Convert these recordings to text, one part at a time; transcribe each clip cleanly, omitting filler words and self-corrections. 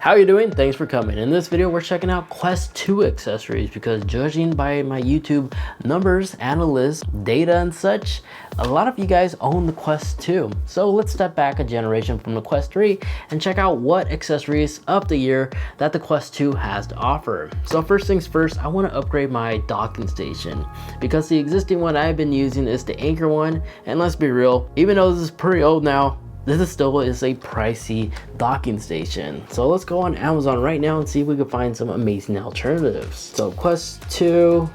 How you doing? Thanks for coming. In this video, we're checking out Quest 2 accessories because judging by my YouTube numbers, analysts, data and such, a lot of you guys own the Quest 2. So let's step back a generation from the Quest 3 and check out what accessories of the year that the Quest 2 has to offer. So first things first, I want to upgrade my docking station because the existing one I've been using is the Anchor one, and let's be real, even though this is pretty old now, this is still a pricey docking station. So let's go on Amazon right now and see if we can find some amazing alternatives. So Quest 2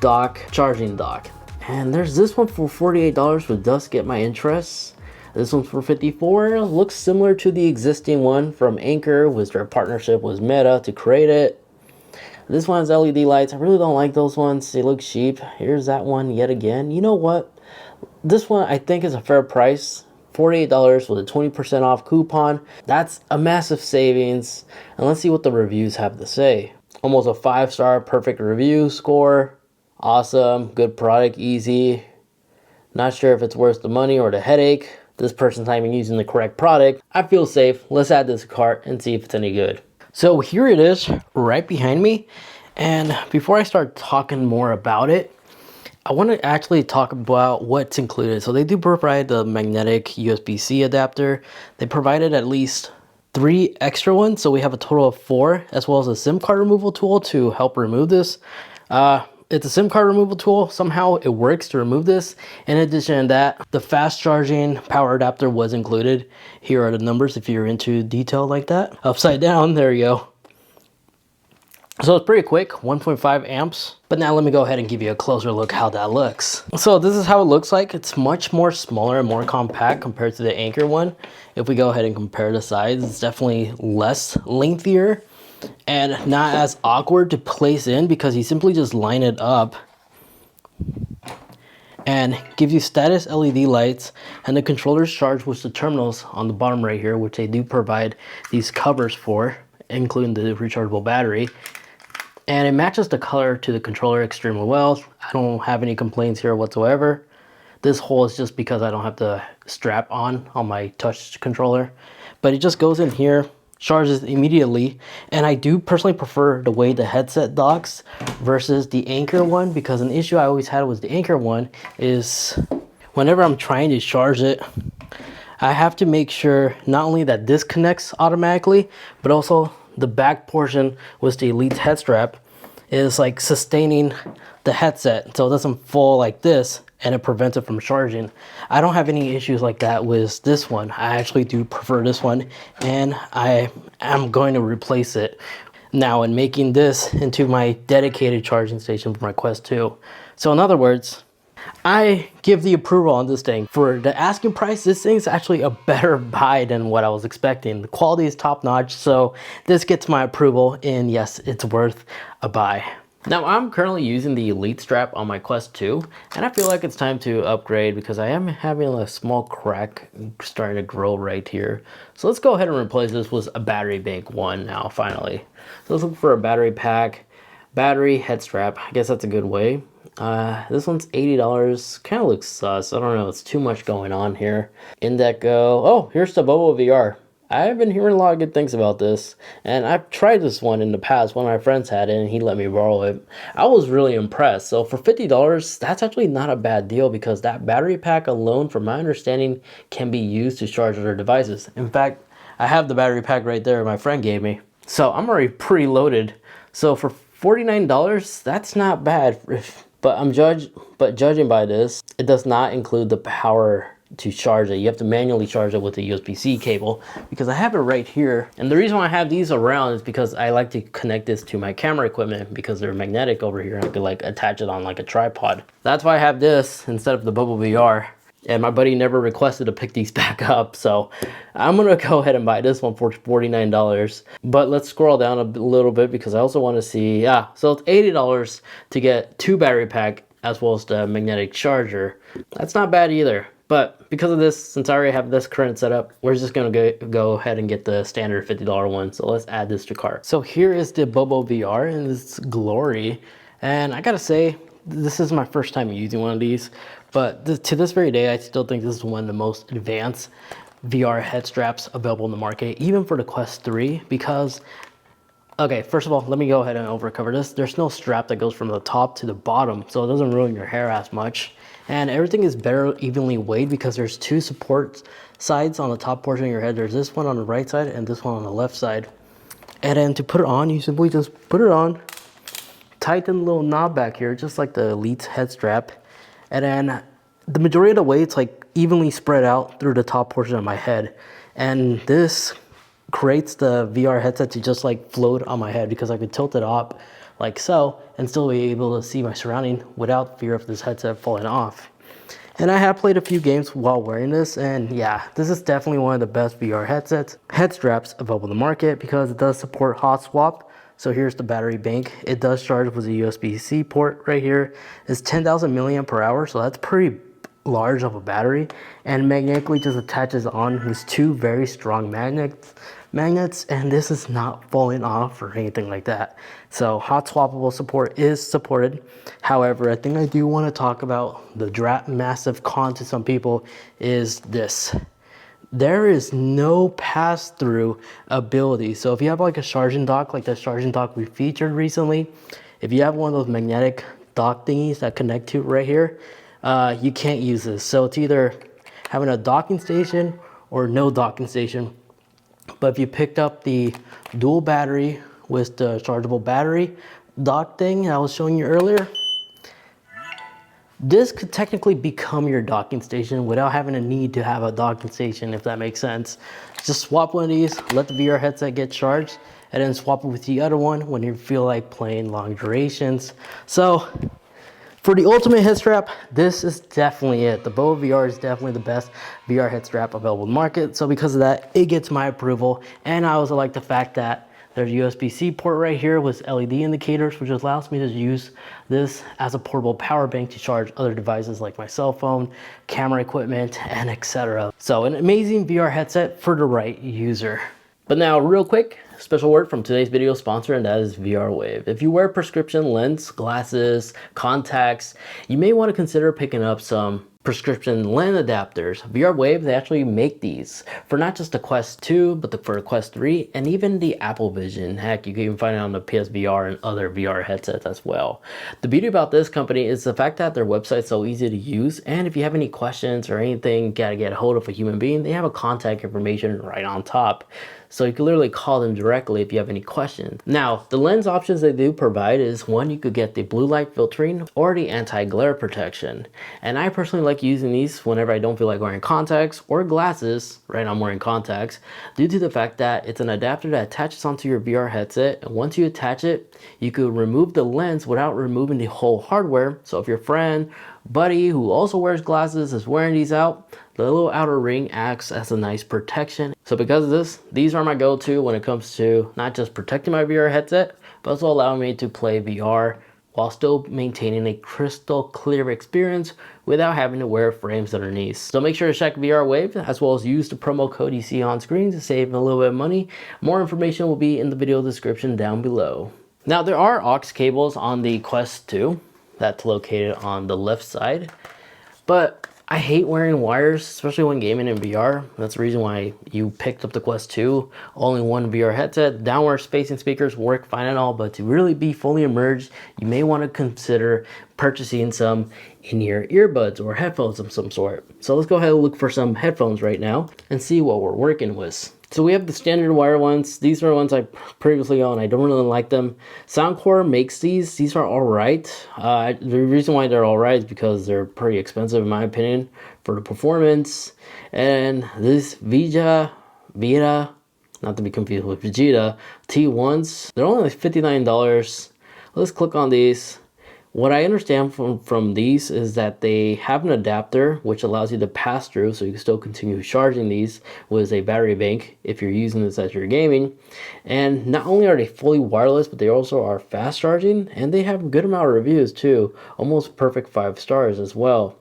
dock, charging dock. And there's this one for $48, which does get my interest. This one's for $54. Looks similar to the existing one from Anchor, with their partnership with Meta to create it. This one has LED lights. I really don't like those ones. They look cheap. Here's that one yet again. You know what? This one I think is a fair price. $48 with a 20% off coupon. That's a massive savings. And let's see what the reviews have to say. Almost a 5-star perfect review score. Awesome, good product, easy. Not sure if it's worth the money or the headache. This person's not even using the correct product. I feel safe. Let's add this to cart and see if it's any good. So here it is right behind me. And before I start talking more about it, I want to actually talk about what's included. So they do provide the magnetic USB-C adapter. They provided at least 3 extra ones. So we have a total of 4, as well as a SIM card removal tool to help remove this. It's a SIM card removal tool. Somehow it works to remove this. In addition to that, the fast charging power adapter was included. Here are the numbers if you're into detail like that. Upside down, there you go. So it's pretty quick, 1.5 amps. But now let me go ahead and give you a closer look how that looks. So this is how it looks like. It's much more smaller and more compact compared to the Anchor one. If we go ahead and compare the size, it's definitely less lengthier and not as awkward to place in because you simply just line it up and gives you status LED lights, and the controller's charged with the terminals on the bottom right here, which they do provide these covers for, including the rechargeable battery. And it matches the color to the controller extremely well. I don't have any complaints here whatsoever. This hole is just because I don't have the strap on my touch controller. But it just goes in here, charges immediately. And I do personally prefer the way the headset docks versus the Anchor one, because an issue I always had with the Anchor one is whenever I'm trying to charge it, I have to make sure not only that this connects automatically, but also the back portion with the Elite head strap is like sustaining the headset so it doesn't fall like this and it prevents it from charging. I don't have any issues like that with this one. I actually do prefer this one, and I am going to replace it now and making this into my dedicated charging station for my Quest 2. So in other words, I give the approval on this thing. For the asking price, this thing's actually a better buy than what I was expecting. The quality is top notch, so this gets my approval, and yes, it's worth a buy. Now I'm currently using the Elite strap on my Quest 2, and I feel like it's time to upgrade because I am having a small crack starting to grow right here. So let's go ahead and replace this with a battery bank one now, finally. So let's look for a battery pack, battery head strap. I guess that's a good way. This one's $80. Kind of looks sus. I don't know. It's too much going on here. Indeco. Oh, here's the Bobo VR. I've been hearing a lot of good things about this, and I've tried this one in the past. One of my friends had it, and he let me borrow it. I was really impressed. So for $50, that's actually not a bad deal because that battery pack alone, from my understanding, can be used to charge other devices. In fact, I have the battery pack right there my friend gave me. So I'm already preloaded. So for $49, that's not bad. But judging by this, it does not include the power to charge it. You have to manually charge it with a USB-C cable, because I have it right here. And the reason why I have these around is because I like to connect this to my camera equipment because they're magnetic over here. I could like attach it on like a tripod. That's why I have this instead of the Bobo VR. And my buddy never requested to pick these back up, so I'm gonna go ahead and buy this one for $49. But let's scroll down a little bit because I also want to see, so it's $80 to get 2 battery pack as well as the magnetic charger. That's not bad either. But because of this, since I already have this current setup, we're just gonna go ahead and get the standard $50 one. So let's add this to cart. So here is the Bobo VR in its glory, and I gotta say, this is my first time using one of these, but to this very day, I still think this is one of the most advanced VR head straps available in the market, even for the Quest 3, because okay, first of all, let me go ahead and overcover this. There's no strap that goes from the top to the bottom, so it doesn't ruin your hair as much. And everything is better evenly weighed because there's two support sides on the top portion of your head. There's this one on the right side and this one on the left side. And then to put it on, you simply just put it on, tighten the little knob back here, just like the Elite head strap. And then the majority of the weight's like evenly spread out through the top portion of my head. And this creates the VR headset to just like float on my head because I could tilt it up like so and still be able to see my surrounding without fear of this headset falling off. And I have played a few games while wearing this, and yeah, this is definitely one of the best VR head straps available in the market because it does support hot swap. So here's the battery bank. It does charge with a USB-C port right here. It's 10,000 milliamp per hour, so that's pretty large of a battery, and magnetically just attaches on with two very strong magnets, and this is not falling off or anything like that. So hot swappable support is supported. However, I think I do want to talk about the massive con to some people is this. There is no pass-through ability. So if you have like a charging dock, like the charging dock we featured recently, if you have one of those magnetic dock thingies that connect to right here, you can't use this. So it's either having a docking station or no docking station. But if you picked up the dual battery with the chargeable battery dock thing I was showing you earlier, this could technically become your docking station without having a need to have a docking station, if that makes sense. Just swap one of these, let the VR headset get charged, and then swap it with the other one when you feel like playing long durations. So for the ultimate head strap, this is definitely it. The Bobo VR is definitely the best VR head strap available in the market. So because of that, it gets my approval. And I also like the fact that there's a USB-C port right here with LED indicators, which allows me to use this as a portable power bank to charge other devices like my cell phone, camera equipment, and etc. So an amazing VR headset for the right user. But now real quick, special word from today's video sponsor, and that is VR Wave. If you wear prescription lens, glasses, contacts, you may want to consider picking up some prescription lens adapters. VR Wave, they actually make these for not just the Quest 2, but for the Quest 3 and even the Apple Vision. Heck, you can even find it on the PSVR and other VR headsets as well. The beauty about this company is the fact that their website's so easy to use, and if you have any questions or anything, gotta get a hold of a human being, they have a contact information right on top. So you can literally call them directly if you have any questions. Now, the lens options they do provide is one, you could get the blue light filtering or the anti-glare protection. And I personally like using these whenever I don't feel like wearing contacts or glasses. Right, I'm wearing contacts due to the fact that it's an adapter that attaches onto your VR headset. And once you attach it, you could remove the lens without removing the whole hardware. So if your friend, buddy who also wears glasses is wearing these out, the little outer ring acts as a nice protection. So because of this, these are my go-to when it comes to not just protecting my VR headset, but also allowing me to play VR while still maintaining a crystal clear experience without having to wear frames underneath. So make sure to check VR Wave as well as use the promo code you see on screen to save a little bit of money. More information will be in the video description down below. Now there are aux cables on the Quest 2 that's located on the left side, but I hate wearing wires, especially when gaming in VR. That's the reason why you picked up the Quest 2. Only one VR headset. Downward spacing speakers work fine and all, but to really be fully immersed, you may want to consider purchasing some in-ear earbuds or headphones of some sort. So let's go ahead and look for some headphones right now and see what we're working with. So we have the standard wire ones. These are ones I previously owned. I don't really like them. Soundcore makes these. These are all right. The reason why they're all right is because they're pretty expensive in my opinion for the performance. And this Vita, not to be confused with Vegeta, T1s, they're only like $59. Let's click on these. What I understand from these is that they have an adapter which allows you to pass through, so you can still continue charging these with a battery bank if you're using this as you're gaming. And not only are they fully wireless, but they also are fast charging, and they have a good amount of reviews too, almost perfect 5 stars as well.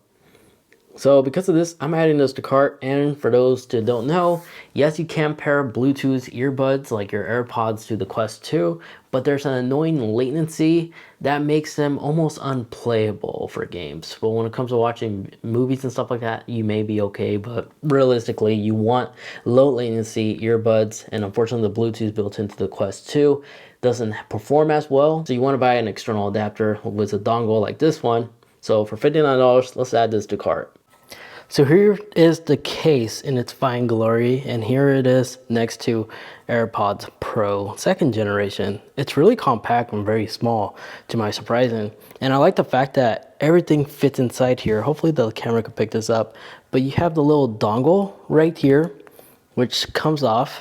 So because of this, I'm adding this to cart. And for those that don't know, yes, you can pair Bluetooth earbuds like your AirPods to the Quest 2, but there's an annoying latency that makes them almost unplayable for games. But when it comes to watching movies and stuff like that, you may be okay, but realistically, you want low latency earbuds, and unfortunately the Bluetooth built into the Quest 2 doesn't perform as well. So you want to buy an external adapter with a dongle like this one. So for $59, let's add this to cart. So here is the case in its fine glory, and here it is next to AirPods Pro 2nd generation. It's really compact and very small to my surprising. And I like the fact that everything fits inside here. Hopefully the camera can pick this up. But you have the little dongle right here, which comes off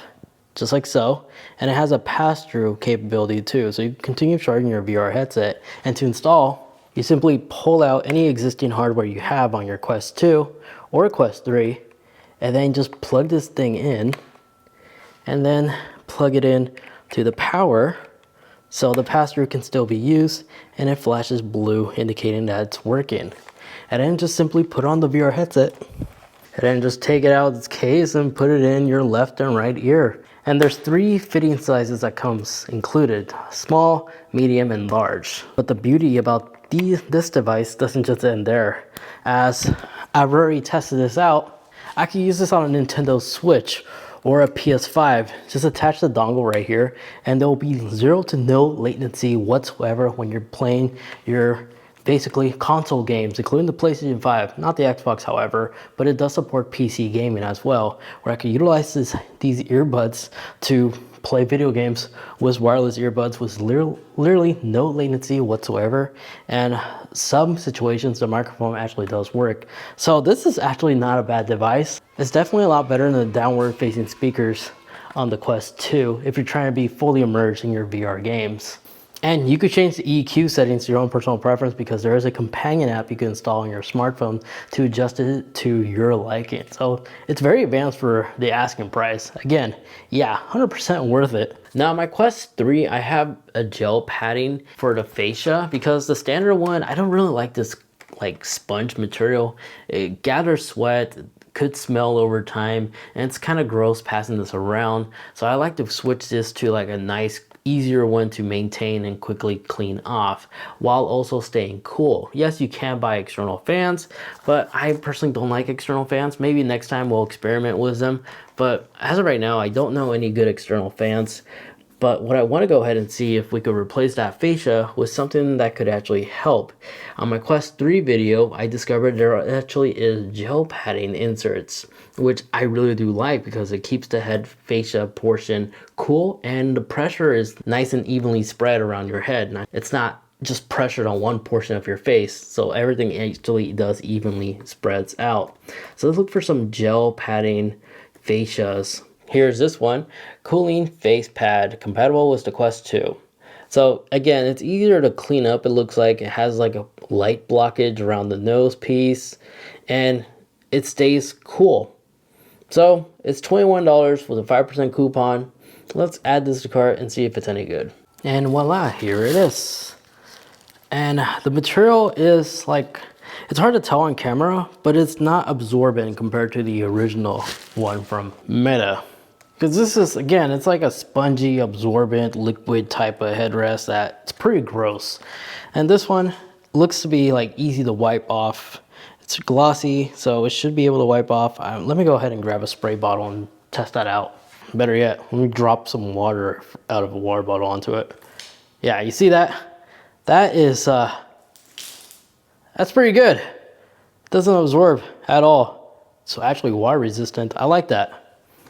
just like so. And it has a pass-through capability too. So you can continue charging your VR headset. And to install, you simply pull out any existing hardware you have on your Quest 2 or Quest 3, and then just plug this thing in, and then plug it in to the power, so the pass-through can still be used, and it flashes blue indicating that it's working. And then just simply put on the VR headset, and then just take it out of its case and put it in your left and right ear. And there's 3 fitting sizes that comes included: small, medium, and large. But the beauty about this device doesn't just end there. As I've already tested this out, I can use this on a Nintendo Switch or a PS5. Just attach the dongle right here, and there will be 0 to no latency whatsoever when you're playing your basically console games, including the PlayStation 5, not the Xbox however, but it does support PC gaming as well, where I can utilize these earbuds to play video games with wireless earbuds with literally no latency whatsoever. And some situations the microphone actually does work. So this is actually not a bad device. It's definitely a lot better than the downward facing speakers on the Quest 2 if you're trying to be fully immersed in your VR games. And you could change the EQ settings to your own personal preference, because there is a companion app you can install on your smartphone to adjust it to your liking. So it's very advanced for the asking price. Again, yeah, 100% worth it. Now my Quest 3, I have a gel padding for the fascia, because the standard one, I don't really like this like sponge material. It gathers sweat, could smell over time, and it's kind of gross passing this around. So I like to switch this to like a nice, easier one to maintain and quickly clean off while also staying cool. Yes, you can buy external fans, but I personally don't like external fans. Maybe next time we'll experiment with them, but as of right now, I don't know any good external fans. But what I want to go ahead and see if we could replace that fascia with something that could actually help. On my Quest 3 video, I discovered there actually is gel padding inserts, which I really do like because it keeps the head fascia portion cool, and the pressure is nice and evenly spread around your head. It's not just pressured on one portion of your face, so everything actually does evenly spreads out. So let's look for some gel padding fascias. Here's this one, cooling face pad, compatible with the Quest 2. So again, it's easier to clean up. It looks like it has like a light blockage around the nose piece, and it stays cool. So it's $21 with a 5% coupon. Let's add this to cart and see if it's any good. And voila, here it is. And the material is like, it's hard to tell on camera, but it's not absorbent compared to the original one from Meta. Because this is, again, it's like a spongy, absorbent, liquid type of headrest that's pretty gross. And this one looks to be like easy to wipe off. It's glossy, so it should be able to wipe off. Let me go ahead and grab a spray bottle and test that out. Better yet, let me drop some water out of a water bottle onto it. Yeah, you see that? That is, that's pretty good. It doesn't absorb at all. So actually water resistant, I like that.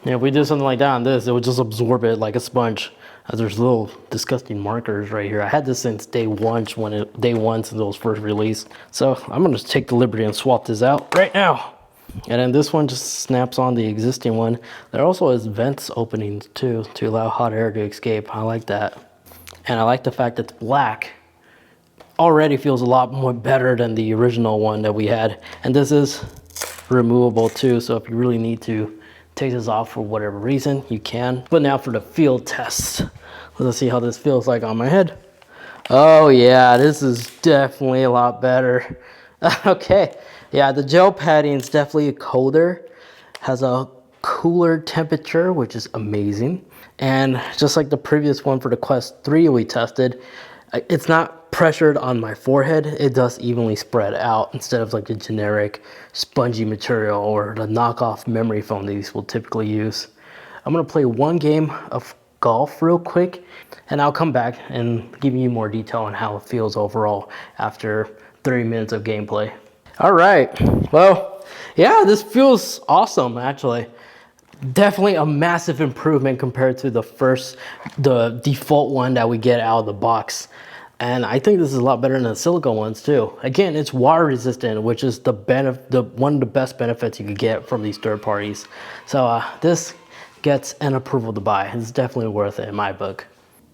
Yeah, if we did something like that on this, it would just absorb it like a sponge. There's little disgusting markers right here. I had this since day one since it was first released. So I'm gonna take the liberty and swap this out right now. And then this one just snaps on the existing one. There also is vents openings too to allow hot air to escape. I like that. And I like the fact that it's black. Already feels a lot more better than the original one that we had. And this is removable too, so if you really need to take this off for whatever reason, you can. But now for the field test. Let's see how this feels like on my head. Oh yeah, this is definitely a lot better. Okay, Yeah, the gel padding is definitely colder, has a cooler temperature, which is amazing. And just like the previous one for the Quest 3 we tested, it's not pressured on my forehead. It does evenly spread out instead of like the generic spongy material or the knockoff memory foam these will typically use. I'm gonna play one game of golf real quick, and I'll come back and give you more detail on how it feels overall after 30 minutes of gameplay. All right, well, yeah, this feels awesome actually. Definitely a massive improvement compared to the default one that we get out of the box. And I think this is a lot better than the silicone ones too. Again, it's water resistant, which is one of the best benefits you could get from these third parties. So this gets an approval to buy. It's definitely worth it in my book.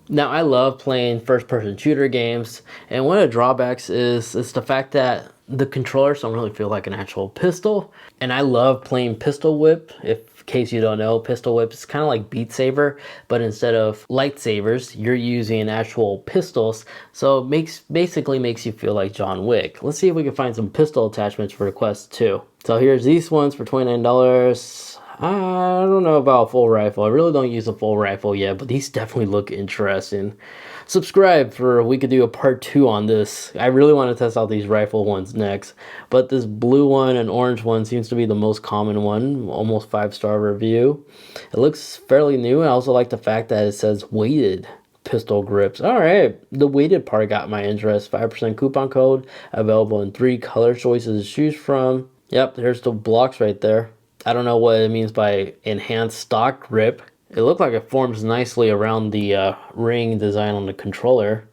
Now, I love playing first-person shooter games, and one of the drawbacks is the fact that the controllers don't really feel like an actual pistol. And I love playing pistol whip. In case you don't know, pistol whip is kind of like Beat Saber, but instead of lightsabers, you're using actual pistols. So it basically makes you feel like John Wick. Let's see if we can find some pistol attachments for the Quest 2. So here's these ones for $29. I don't know about a full rifle. I really don't use a full rifle yet, but these definitely look interesting. Subscribe for we could do a part 2 on this. I really want to test out these rifle ones next, but this blue one and orange one seems to be the most common one. Almost 5-star review. It looks fairly new. I also like the fact that it says weighted pistol grips. All right, the weighted part got my interest. 5% coupon code available in 3 color choices to choose from. Yep, there's the blocks right there. I don't know what it means by enhanced stock grip. It looked like it forms nicely around the ring design on the controller.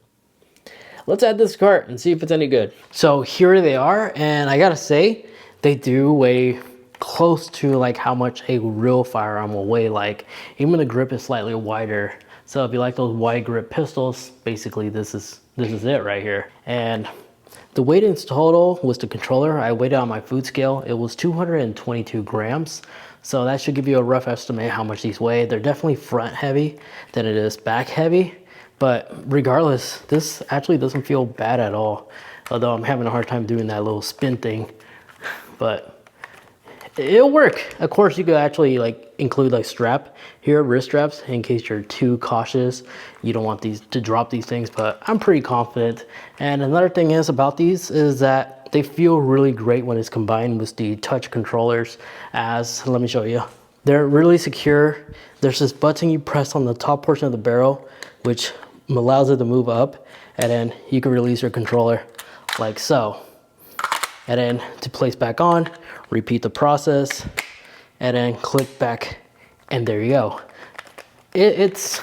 Let's add this to cart and see if it's any good. So here they are, and I gotta say, they do weigh close to like how much a real firearm will weigh. Like, even the grip is slightly wider. So if you like those wide grip pistols, basically this is it right here. And the weight in total was the controller. I weighed it on my food scale. It was 222 grams. So that should give you a rough estimate how much these weigh. They're definitely front heavy than it is back heavy. But regardless, this actually doesn't feel bad at all. Although I'm having a hard time doing that little spin thing. But it'll work. Of course, you could actually like include like strap here, wrist straps, in case you're too cautious. You don't want these to drop these things, but I'm pretty confident. And another thing is about these is that they feel really great when it's combined with the touch controllers. Let me show you. They're really secure. There's this button you press on the top portion of the barrel, which allows it to move up, and then you can release your controller like so. And then to place back on, repeat the process, and then click back, and there you go. It's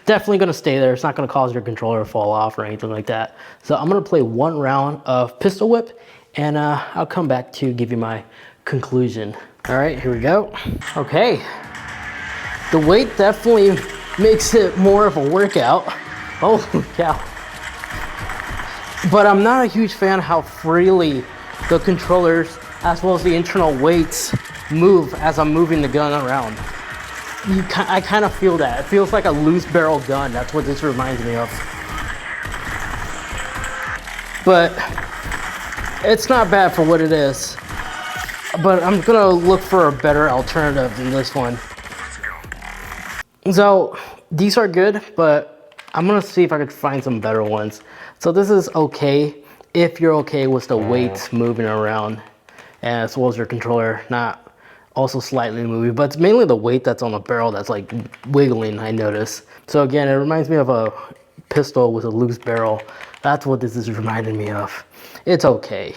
definitely gonna stay there. It's not gonna cause your controller to fall off or anything like that. So I'm gonna play one round of pistol whip, and I'll come back to give you my conclusion. All right, here we go. Okay, the weight definitely makes it more of a workout. Holy cow. But I'm not a huge fan how freely the controllers as well as the internal weights move as I'm moving the gun around. I kind of feel that. It feels like a loose barrel gun. That's what this reminds me of. But it's not bad for what it is. But I'm gonna look for a better alternative than this one. So these are good, but I'm gonna see if I could find some better ones. So this is okay if you're okay with the weights moving around, and as well as your controller not also slightly moving, but it's mainly the weight that's on the barrel that's like wiggling, I notice. So again, it reminds me of a pistol with a loose barrel. That's what this is reminding me of. It's okay.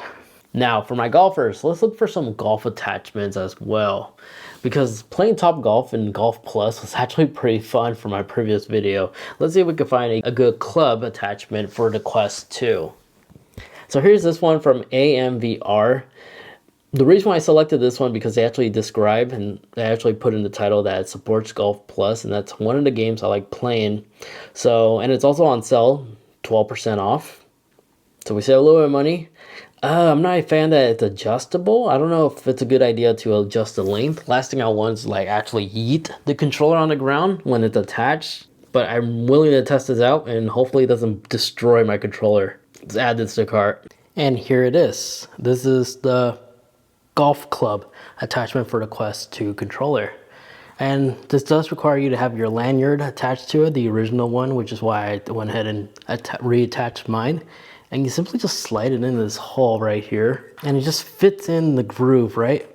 Now for my golfers, let's look for some golf attachments as well, because playing Top Golf and Golf Plus was actually pretty fun for my previous video. Let's see if we can find a good club attachment for the Quest 2. So here's this one from AMVR. The reason why I selected this one because they actually describe and they actually put in the title that it supports Golf Plus, and that's one of the games I like playing. So, and it's also on sale, 12% off. So we save a little bit of money. I'm not a fan that it's adjustable. I don't know if it's a good idea to adjust the length. Last thing I want is like actually yeet the controller on the ground when it's attached. But I'm willing to test this out and hopefully it doesn't destroy my controller. Let's add this to the cart. And here it is. This is the golf club attachment for the Quest 2 controller. And this does require you to have your lanyard attached to it, the original one, which is why I went ahead and reattached mine. And you simply just slide it into this hole right here, and it just fits in the groove, right?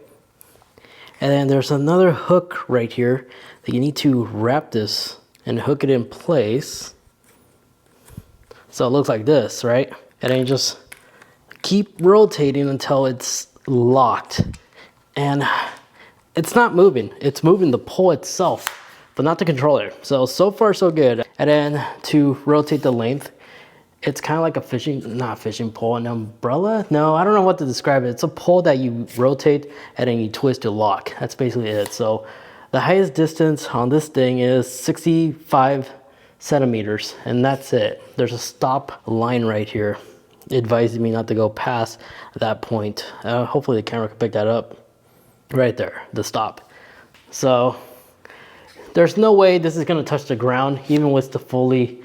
And then there's another hook right here that you need to wrap this and hook it in place. So it looks like this, right? And then you just keep rotating until it's locked. And it's not moving. It's moving the pole itself, but not the controller. So far so good. And then to rotate the length, it's kind of like a not fishing pole, an umbrella? No, I don't know what to describe it. It's a pole that you rotate and then you twist to lock. That's basically it. So the highest distance on this thing is 65 centimeters, and that's it. There's a stop line right here advising me not to go past that point. Hopefully the camera can pick that up. Right there, the stop. So there's no way this is gonna touch the ground, even with the fully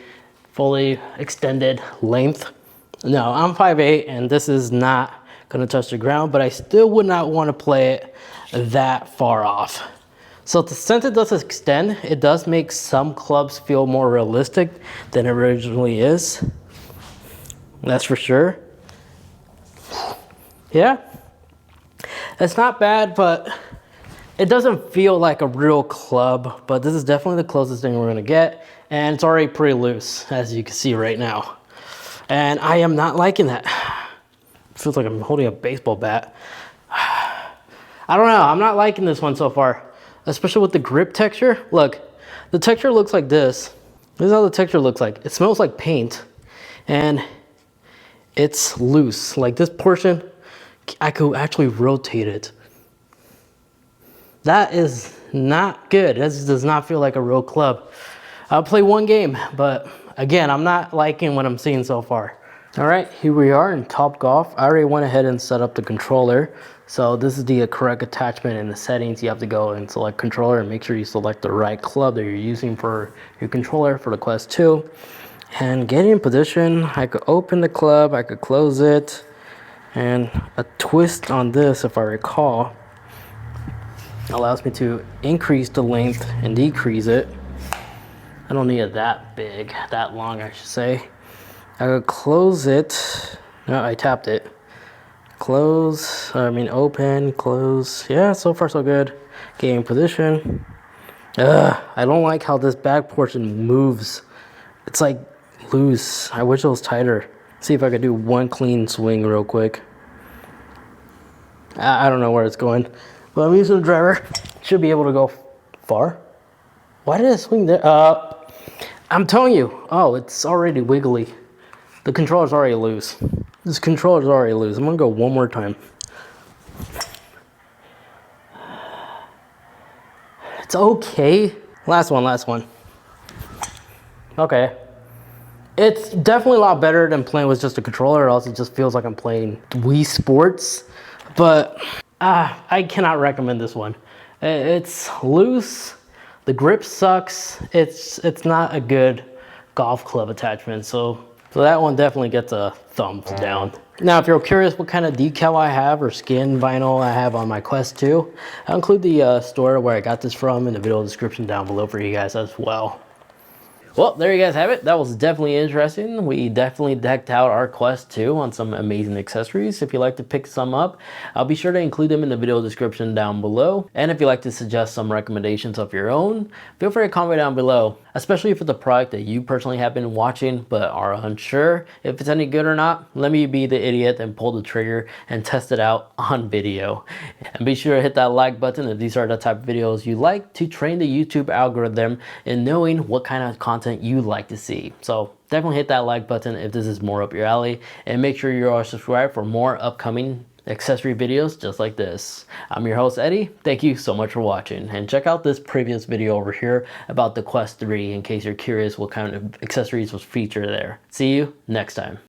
extended length. No, I'm 5'8", and this is not gonna touch the ground, but I still would not want to play it that far off. So since it does extend, it does make some clubs feel more realistic than it originally is. That's for sure. Yeah, it's not bad, but it doesn't feel like a real club, but this is definitely the closest thing we're gonna get, and it's already pretty loose, as you can see right now. And I am not liking that. It feels like I'm holding a baseball bat. I don't know, I'm not liking this one so far, especially with the grip texture. Look, the texture looks like this. This is how the texture looks like. It smells like paint, and it's loose. Like this portion, I could actually rotate it. That is not good. This does not feel like a real club. I'll play one game, but again, I'm not liking what I'm seeing so far. All right, here we are in Top Golf. I already went ahead and set up the controller. So this is the correct attachment in the settings. You have to go and select controller and make sure you select the right club that you're using for your controller for the Quest 2. And get in position. I could open the club, I could close it, and a twist on this, if I recall, allows me to increase the length and decrease it. I don't need it that big, that long I should say. I could close it. No, I tapped it. Open, close. Yeah, so far so good. Getting position. I don't like how this back portion moves. It's like loose. I wish it was tighter. See if I could do one clean swing real quick. I don't know where it's going, but I'm using the driver. Should be able to go far. Why did I swing there? I'm telling you. Oh, it's already wiggly. The controller's already loose. This controller's already loose. I'm gonna go one more time. It's okay. Last one. Okay. It's definitely a lot better than playing with just a controller, or else it just feels like I'm playing Wii Sports. But I cannot recommend this one. It's loose. The grip sucks. It's not a good golf club attachment. So that one definitely gets a thumbs down. Now, if you're curious what kind of decal I have or skin vinyl I have on my Quest 2, I'll include the store where I got this from in the video description down below for you guys as well. Well, there you guys have it. That was definitely interesting. We definitely decked out our Quest 2 on some amazing accessories. If you'd like to pick some up, I'll be sure to include them in the video description down below. And if you'd like to suggest some recommendations of your own, feel free to comment down below, especially for the product that you personally have been watching but are unsure if it's any good or not. Let me be the idiot and pull the trigger and test it out on video. And be sure to hit that like button if these are the type of videos you like, to train the YouTube algorithm in knowing what kind of content you like to see. So definitely hit that like button if this is more up your alley, and make sure you are subscribed for more upcoming accessory videos just like this. I'm your host Eddie. Thank you so much for watching, and check out this previous video over here about the Quest 3 in case you're curious what kind of accessories was featured there. See you next time.